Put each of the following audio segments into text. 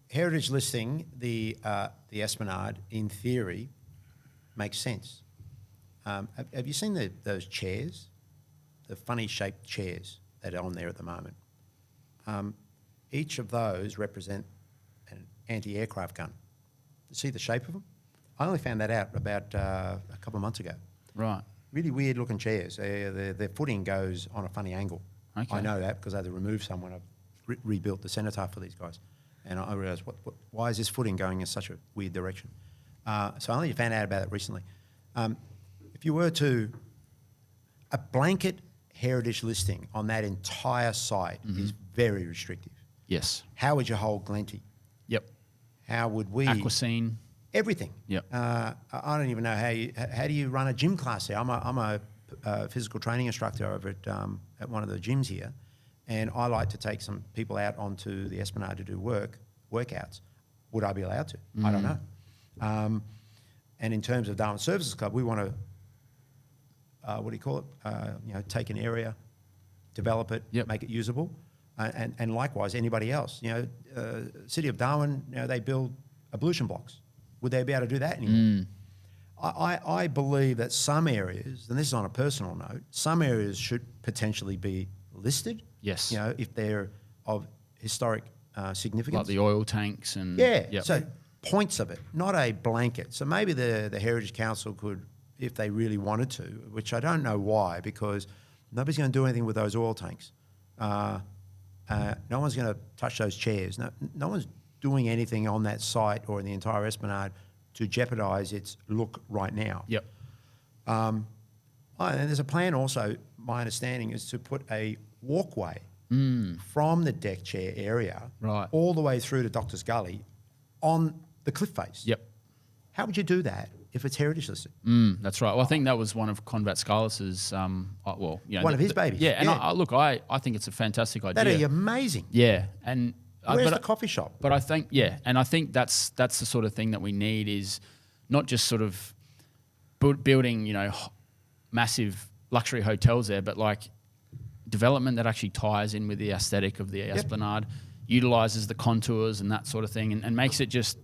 heritage listing the Esplanade, in theory, makes sense. Have you seen those chairs, the funny shaped chairs that are on there at the moment? Each of those represent an anti-aircraft gun. You see the shape of them? I only found that out about a couple of months ago. Right. Really weird looking chairs. Their footing goes on a funny angle. Okay. I know that because I had to remove someone. I've rebuilt the cenotaph for these guys. And I realised, why is this footing going in such a weird direction? So I only found out about it recently. If you were to, a blanket heritage listing on that entire site is very restrictive. Yes. How would you hold Glenty? Yep. How would we? Aquascene. Everything. Yep. I don't even know how do you run a gym class there. I'm a physical training instructor over at one of the gyms here, and I like to take some people out onto the Esplanade to do workouts. Would I be allowed to? I don't know. And in terms of Darwin Services Club, we want to what do you call it? Take an area, develop it, make it usable, and likewise anybody else. City of Darwin, they build ablution blocks. Would they be able to do that anymore? I believe that some areas, and this is on a personal note, some areas should potentially be listed. Yes. If they're of historic significance. Like the oil tanks and... Yeah. Yep. So points of it, not a blanket. So maybe the Heritage Council could, if they really wanted to, which I don't know why, because nobody's going to do anything with those oil tanks. No one's going to touch those chairs. No one's doing anything on that site or in the entire Esplanade to jeopardise its look right now. Yep. And there's a plan also, my understanding, is to put a walkway from the deck chair area all the way through to Doctor's Gully on the cliff face. Yep. How would you do that if it's heritage listed? That's right. Well, I think that was one of Convat Scarliss's, one of his babies. Yeah, and I think it's a fantastic idea. That'd be amazing. Yeah, and where's the coffee shop? But I think and I think that's the sort of thing that we need, is not just sort of building massive luxury hotels there, but like development that actually ties in with the aesthetic of the Esplanade, utilises the contours and that sort of thing, and makes it just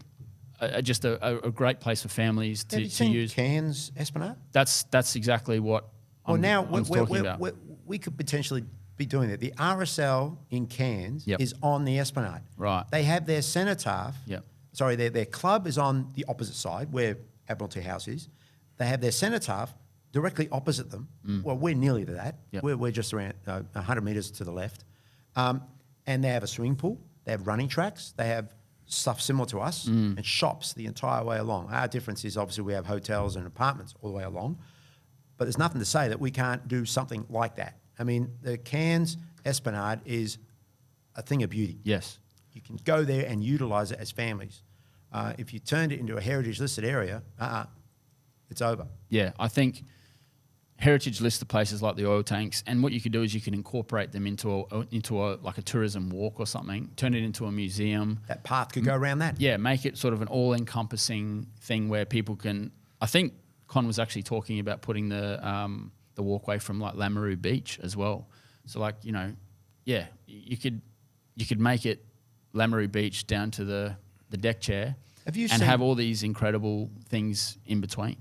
a great place for families to use. Cairns Esplanade? That's exactly what I'm talking about. We could potentially be doing that. The RSL in Cairns is on the Esplanade. Right. They have their cenotaph. Yep. Sorry, their club is on the opposite side where Admiralty House is. They have their cenotaph directly opposite them. Well, we're nearly to that. Yep. We're just around 100 metres to the left. And they have a swimming pool. They have running tracks. They have stuff similar to us and shops the entire way along. Our difference is obviously we have hotels and apartments all the way along. But there's nothing to say that we can't do something like that. I mean, the Cairns Esplanade is a thing of beauty. Yes. You can go there and utilise it as families. If you turned it into a heritage listed area, it's over. Yeah, I think heritage listed places like the oil tanks, and what you could do is you can incorporate them into a tourism walk or something, turn it into a museum. That path could go around that. Yeah, make it sort of an all-encompassing thing where people can. I think Con was actually talking about putting the walkway from like Lameroo Beach as well. So you could make it Lameroo Beach down to the deck chair, have all these incredible things in between.